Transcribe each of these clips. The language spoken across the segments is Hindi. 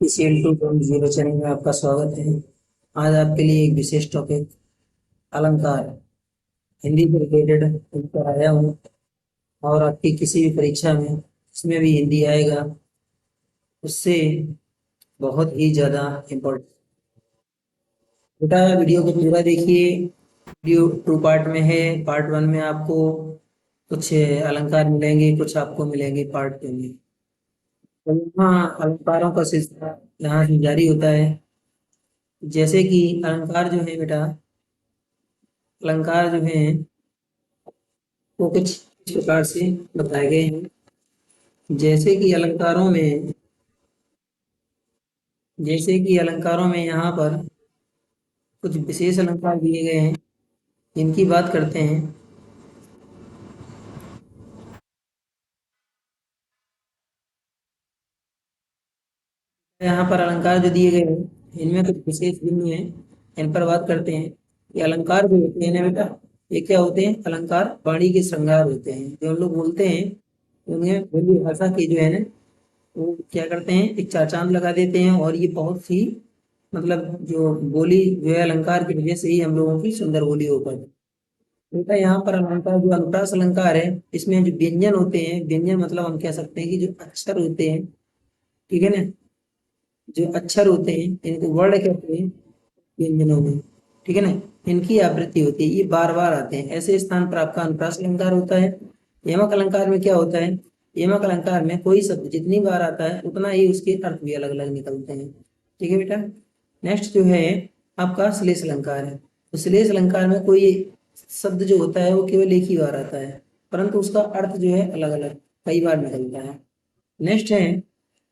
PCL 2.0 चैनल में आपका स्वागत है। आज आपके लिए एक विशेष टॉपिक अलंकार हिंदी से रिलेटेड लेकर आया हूँ। और आपकी किसी भी परीक्षा में इसमें भी हिंदी आएगा, उससे बहुत ही ज़्यादा इम्पोर्टेंट। बेटा वीडियो को पूरा देखिए। वीडियो 2 पार्ट में है। पार्ट 1 में आपको कुछ अलंकार मिलेंगे, कुछ आपको मिलेंगे पार्ट 2 में। तो यहाँ अलंकारों का सिलसिला यहाँ से जारी होता है। जैसे कि अलंकार जो है बेटा, अलंकार जो है वो कुछ इस प्रकार से बताए गए हैं। जैसे कि अलंकारों में यहाँ पर कुछ विशेष अलंकार दिए गए हैं, इनकी बात करते हैं। यहाँ पर अलंकार जो दिए गए हैं इनमें कुछ विशेष बिंदु हैं, इन पर बात करते हैं। ये अलंकार जो होते हैं ना बेटा, ये क्या होते हैं? अलंकार वाणी के श्रृंगार होते हैं। जो हम लोग बोलते हैं उन्हें बोली भाषा की जो है ना, वो क्या करते हैं, एक चार चांद लगा देते हैं। और ये बहुत ही मतलब जो बोली जो है अलंकार की वजह से ही हम लोगों की सुंदर बोली हो पाती है। बेटा यहाँ पर अलंकार जो अनुप्रास अलंकार है, इसमें जो व्यंजन होते हैं, व्यंजन मतलब हम कह सकते हैं कि जो अक्षर होते हैं, ठीक है ना, जो अक्षर होते हैं इनको वर्ण कहते हैं व्यंजनों में, ठीक है ना। इनकी आवृत्ति होती है, ये बार बार आते हैं। ऐसे स्थान पर आपका अनुप्रास अलंकार होता है। यमक अलंकार में क्या होता है? यमक अलंकार में कोई शब्द जितनी बार आता है उतना ही उसके अर्थ भी अलग अलग निकलते हैं, ठीक है बेटा। नेक्स्ट जो है आपका श्लेष अलंकार है। तो श्लेष अलंकार में कोई शब्द जो होता है वो केवल एक ही बार आता है, परंतु उसका अर्थ जो है अलग अलग कई बार निकलता है। नेक्स्ट है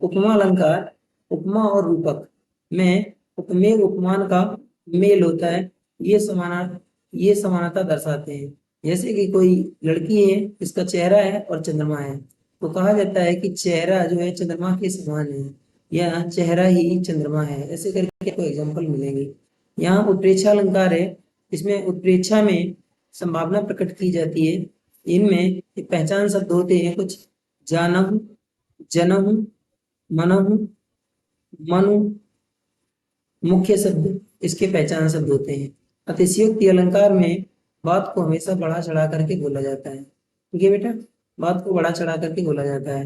उपमा अलंकार। उपमा और रूपक में उपमेय उपमान का मेल होता है। ये समानता दर्शाते हैं। जैसे कि कोई लड़की है, इसका चेहरा है और चंद्रमा है, तो कहा जाता है कि चेहरा जो है चंद्रमा के समान है, या चेहरा ही चंद्रमा है। ऐसे करके कोई एग्जाम्पल मिलेंगे। यहाँ उत्प्रेक्षा अलंकार है। इसमें उत्प्रेक्षा में संभावना प्रकट की जाती है। इनमें पहचान शब्द होते हैं कुछ: जानहु, जनहु, मनहु, मनु, मुख्य शब्द इसके पहचान शब्द होते हैं। अतिशयोक्ति अलंकार में बात को हमेशा बढ़ा चढ़ा करके बोला जाता है, ठीक है बेटा, बात को बढ़ा चढ़ा करके बोला जाता है।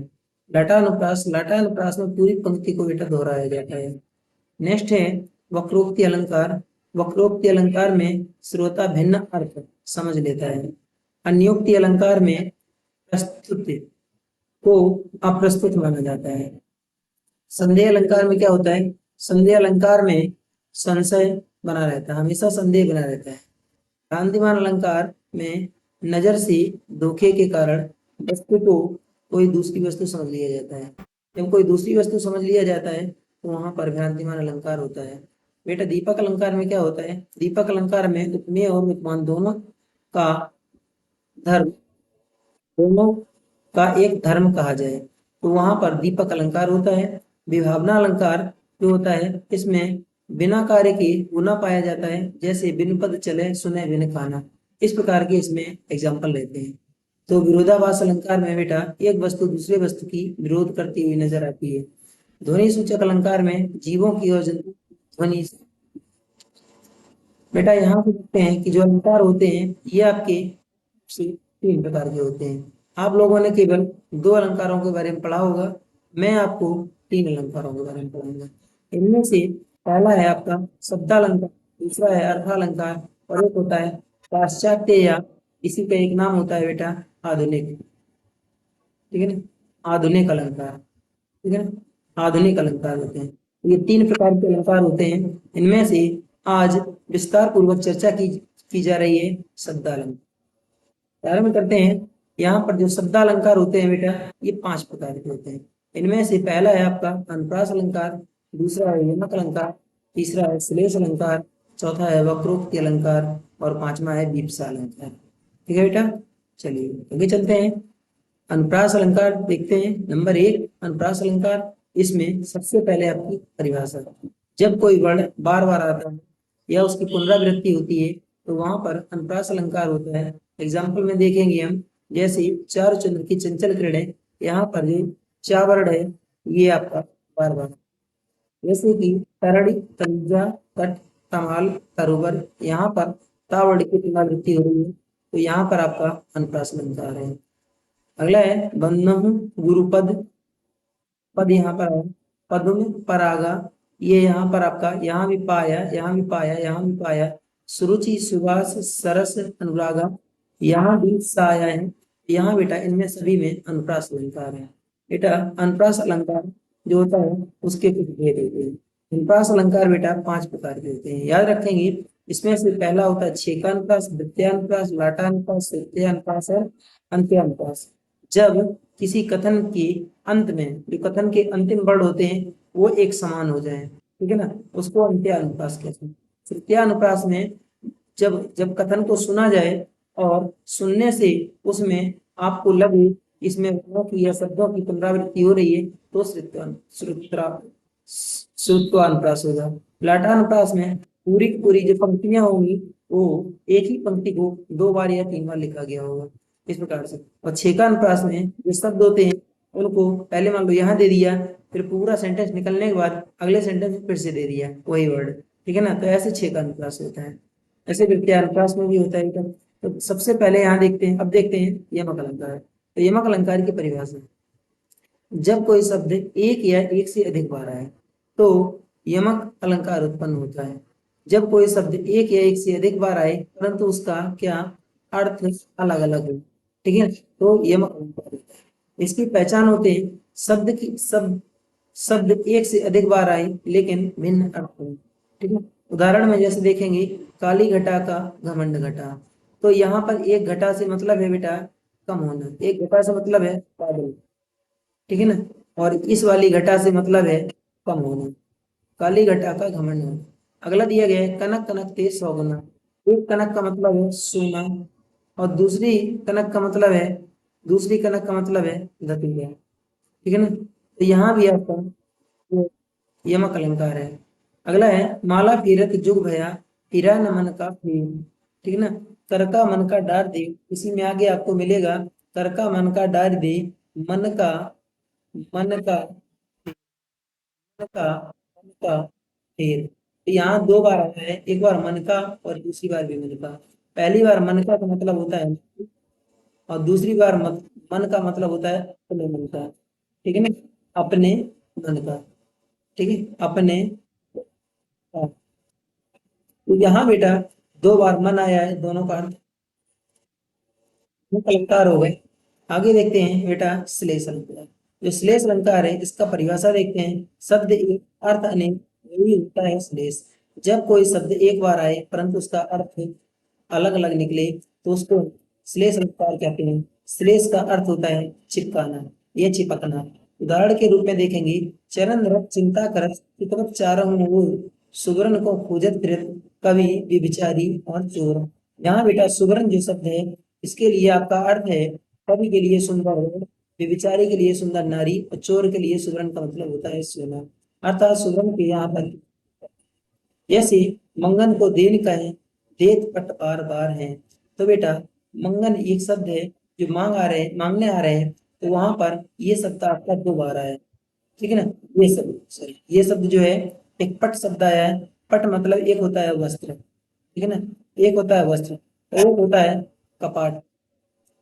लटा अनुप्रास में पूरी पंक्ति को बेटा दोहराया जाता है। नेक्स्ट है वक्रोक्ति अलंकार। वक्रोक्ति अलंकार में श्रोता भिन्न अर्थ समझ लेता है। अन्योक्ति अलंकार में प्रस्तुत को अप्रस्तुत माना जाता है। संदेह अलंकार में क्या होता है? संदेह अलंकार में संशय बना रहता है, हमेशा संदेह बना रहता है। भ्रांतिमान अलंकार में नजर से धोखे के कारण वस्तु को कोई दूसरी वस्तु समझ लिया जाता है। जब कोई दूसरी वस्तु समझ लिया जाता है तो वहां पर भ्रांतिमान अलंकार होता है। बेटा दीपक अलंकार में क्या होता है? दीपक अलंकार में उपमेय और उपमान का धर्म दोनों का एक धर्म कहा जाए तो वहां पर दीपक अलंकार होता है। विभावना अलंकार जो होता है, इसमें बिना कार्य के गुना पाया जाता है। जैसे बिन पद चले सुने बिन खाना, इस प्रकार के इसमें एग्जाम्पल रहते हैं। तो विरोधाभास अलंकार में बेटा एक वस्तु दूसरे वस्तु की विरोध करती हुई नजर आती है। ध्वनि सूचक अलंकार में जीवों की और जंतु ध्वनि। बेटा यहाँ पे देखते हैं कि जो अलंकार होते हैं ये आपके 3 प्रकार के होते हैं। आप लोगों ने केवल 2 अलंकारों के बारे में पढ़ा होगा, मैं आपको 3 अलंकारों के बारे में पढ़ाऊंगा। इनमें से पहला है आपका शब्दालंकार, दूसरा है अर्थालंकार, और एक होता है पाश्चात्य, या इसी का एक नाम होता है बेटा आधुनिक, ठीक है ना, आधुनिक अलंकार, ठीक है ना, आधुनिक अलंकार होते हैं। ये 3 प्रकार के अलंकार होते हैं। इनमें से आज विस्तार पूर्वक चर्चा की जा रही है शब्दालंकार। प्रारंभ करते हैं। यहाँ पर जो शब्दालंकार होते हैं बेटा ये 5 प्रकार के होते हैं। इनमें से पहला है आपका अनुप्रास अलंकार, दूसरा है यमक अलंकार, तीसरा है श्लेष अलंकार, चौथा है वक्रोक्ति अलंकार, और 5वां है वीप्सा अलंकार, ठीक है बेटा। चलिए आगे चलते हैं। अनुप्रास अलंकार देखते हैं। नंबर 1 अनुप्रास अलंकार। इसमें सबसे पहले आपकी परिभाषा, जब कोई वर्ण बार बार आता है या उसकी पुनरावृत्ति होती है तो वहां पर अनुप्रास अलंकार होता है। एग्जाम्पल में देखेंगे हम, जैसे चारु चंद्र की चंचल किरणें, यहाँ पर जो चा वर्ड है ये आपका बार बार, जैसे कि तरड़ी, तंजा, तट, तमाल, तरोवर, यहाँ पर ता वर्ड की पुनरावृत्ति हो रही है, तो यहाँ पर आपका अनुप्रास अलंकार है। अगला है बन्नहु, गुरुपद, पद यहाँ पर है, पदुम, परागा, ये यहाँ पर आपका यहाँ भी पाया, यहाँ भी पाया, यहाँ भी पाया, सुरुचि, सुवास, सरस, अनुरागा, यहाँ भी साया है। यहाँ बेटा इनमें सभी में अनुप्रास अलंकार है। बेटा अनुप्रास अलंकार जो होता है उसके कुछ भेद होते हैं। अनुप्रास अलंकार बेटा 5 प्रकार के होते हैं, याद रखेंगे। इसमें से पहला होता है छेकानुप्रास, द्वितीयानुप्रास, लाटानुप्रास, तृतीयानुप्रास और अंत्यानुप्रास। जब किसी कथन के अंत में जो कथन के अंतिम वर्ड होते हैं वो एक समान हो जाए, ठीक है ना, उसको अंत्यानुप्रास कहते हैं। तृतीयानुप्रास में जब जब कथन को सुना जाए और सुनने से उसमें आपको लगे इसमें वर्णों की या शब्दों की पुनरावृत्ति हो रही है तो श्रुत्वानुप्रास होगा। लाटानुप्रास में पूरी की पूरी जो पंक्तियां होंगी वो एक ही पंक्ति को 2 बार या 3 बार लिखा गया होगा, इस प्रकार से। और छेकानुप्रास में जो शब्द होते हैं उनको पहले मान लो यहाँ दे दिया, फिर पूरा सेंटेंस निकलने के बाद अगले सेंटेंस में फिर से दे दिया वही वर्ड, ठीक है ना, तो ऐसे छेकानुप्रास होता है। ऐसे तृतीयानुप्रास में भी होता है क्या? तो सबसे पहले यहाँ देखते हैं, अब देखते हैं यमक अलंकार। तो यमक अलंकार की परिभाषा, जब कोई शब्द एक या एक से अधिक बार आए तो यमक अलंकार उत्पन्न होता है। जब कोई शब्द एक या एक से अधिक बार आए परंतु उसका क्या अर्थ अलग अलग हो, ठीक है, तो यमक अलंकार होता है। इसकी पहचान होते हैं शब्द एक से अधिक बार आए लेकिन भिन्न अर्थ हो, ठीक है। उदाहरण में जैसे देखेंगे काली घटा का घमंड घटा, तो यहाँ पर एक घटा से मतलब है बेटा कम होना, एक घटा से मतलब है बादल, ठीक है ना, और इस वाली घटा से मतलब है कम होना, काली घटा का घमंड होना। अगला दिया गया है कनक कनक ते 100 गुना, एक कनक का मतलब है सोना और दूसरी कनक का मतलब है धतूरा, ठीक है ना, तो यहाँ भी आपका वो यमक अलंकार है। अगला है माला फिरत जुग भया, फिरा न मन का फेर, ठीक है ना, कर का मन का डार दे, इसी में आगे आपको मिलेगा कर का मन का डार दे, मन का मन का का मन का फेर। तो यहाँ 2 बार आता है, एक बार मन का और दूसरी बार भी मन का। पहली बार मन का मतलब होता है और दूसरी बार मन का मतलब होता है अपने मन का, ठीक है ना, अपने मन का, ठीक है, अपने का। तो यहाँ बेटा 2 बार मन आया है, दोनों का अर्थ अलंकार हो गए। आगे देखते हैं बेटा श्लेष अलंकार। जो श्लेष अलंकार है इसका परिभाषा देखते हैं, शब्द एक अर्थ अनेक वही होता है श्लेष। जब कोई शब्द एक बार आए परंतु उसका अर्थ अलग अलग निकले तो उसको श्लेष अलंकार कहते हैं। श्लेष का अर्थ होता है चिपकाना या चिपकना। उदाहरण के रूप में देखेंगे चरण रथ चिंता करत चितवत चारहु ओर, सुवर्ण को खोजत फिरत कवि विभिचारी और चोर। यहाँ बेटा सुवर्ण जो शब्द है इसके लिए आपका अर्थ है कवि के लिए सुंदर है, विभिचारी के लिए सुंदर नारी और चोर के लिए सुवर्ण का मतलब होता है सोना। अर्थात सुवर्ण के यहाँ पर जैसे मंगन को देन कहें, देत पट बार बार है। तो बेटा मंगन एक शब्द है जो मांगने आ रहे हैं, तो वहां पर ये शब्द आपका 2 बार आया है, ठीक है ना। ये शब्द जो है एक पट शब्द आया है। पट मतलब एक होता है वस्त्र, ठीक है ना, एक होता है वस्त्र और एक होता है कपाट,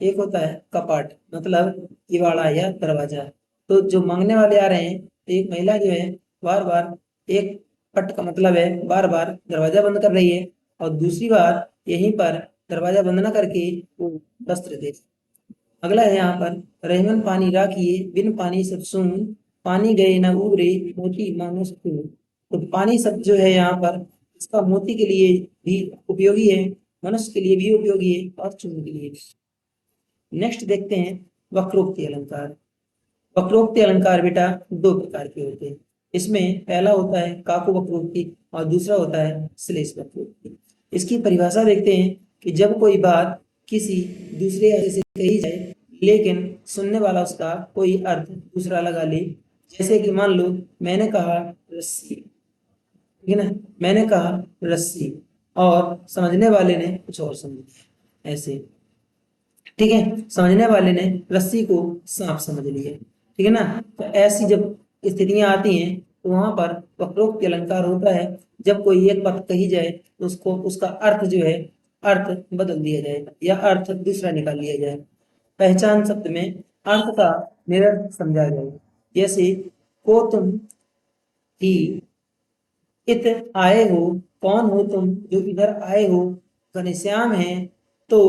एक होता है कपाट मतलब किवाड़ा या दरवाजा। तो जो मांगने वाले आ रहे हैं तो एक महिला जो है बार बार एक पट का मतलब है बार बार दरवाजा बंद कर रही है और दूसरी बार यहीं पर दरवाजा बंद न करके वो वस्त्र दे। अगला है यहाँ पर रहमन पानी राखिए बिन पानी सब सून, पानी गए न उबरे मोती मानो सुकून। तो पानी शब्द जो है यहाँ पर इसका मोती के लिए भी उपयोगी है, मनुष्य के लिए भी उपयोगी है और चून के लिए भी। नेक्स्ट देखते हैं वक्रोक्ति अलंकार। वक्रोक्ति अलंकार बेटा 2 प्रकार के होते हैं। इसमें पहला होता है काकु वक्रोक्ति और दूसरा होता है श्लेष वक्रोक्ति। इसकी परिभाषा देखते हैं कि जब कोई बात किसी दूसरे अर्थ से कही जाए लेकिन सुनने वाला उसका कोई अर्थ दूसरा लगा ले, जैसे कि मान लो मैंने कहा रस्सी, ठीक है ना, मैंने कहा रस्सी और समझने वाले ने कुछ और समझ लिया, ऐसे, ठीक है, समझने वाले ने रस्सी को सांप समझ लिया। ठीक है ना। तो ऐसी जब स्थितियां आती हैं तो वहां पर वक्रोक्ति अलंकार होता है। जब कोई एक बात कही जाए तो उसको उसका अर्थ जो है अर्थ बदल दिया जाए या अर्थ दूसरा निकाल लिया जाए। पहचान शब्द में अर्थ का निरर्थ समझा जाए। जैसे को तुम ही इत आए हो, कौन हो तुम जो इधर आए हो, घनश्याम है तो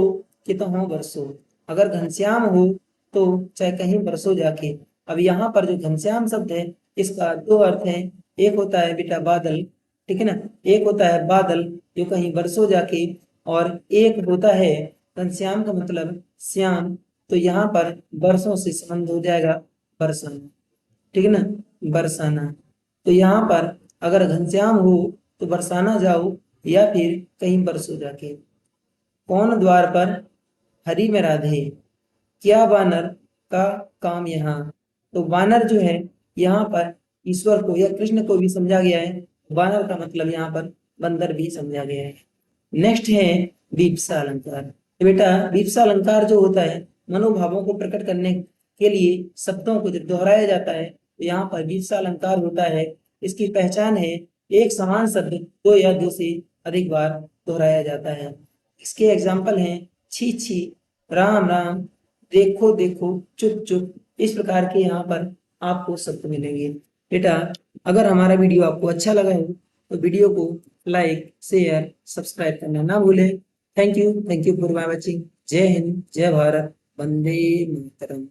कितहों बरसो। अगर घनश्याम हो तो चाहे कहीं बरसो जाके। अब यहाँ पर जो घनश्याम शब्द है इसका दो अर्थ है। एक होता है बेटा बादल, ठीक है ना, एक होता है बादल जो कहीं बरसो जाके, और एक होता है घनश्याम का मतलब श्याम। तो यहाँ पर बरसों से संबंध हो जाएगा बरसाना, ठीक है ना, बरसाना। तो यहाँ पर अगर घनश्याम हो तो बरसाना जाओ या फिर कहीं बरसो जाके। कौन द्वार पर हरि में राधे, क्या वानर का काम यहाँ। तो वानर जो है यहाँ पर ईश्वर को या कृष्ण को भी समझा गया है। वानर का मतलब यहाँ पर बंदर भी समझा गया है। नेक्स्ट है वीप्सा अलंकार। तो बेटा वीप्सा अलंकार जो होता है मनोभावों को प्रकट करने के लिए शब्दों को जब दोहराया जाता है तो यहाँ पर वीप्सा अलंकार होता है। इसकी पहचान है एक समान शब्द दो या दो से अधिक बार दोहराया जाता है। इसके एग्जाम्पल हैं छी छी, राम राम, देखो देखो, चुप चुप। इस प्रकार के यहाँ पर आपको शब्द मिलेंगे। बेटा अगर हमारा वीडियो आपको अच्छा लगा हो तो वीडियो को लाइक शेयर सब्सक्राइब करना ना भूलें। Thank you for watching. जय हिंद, जय भारत, वंदे मातरम।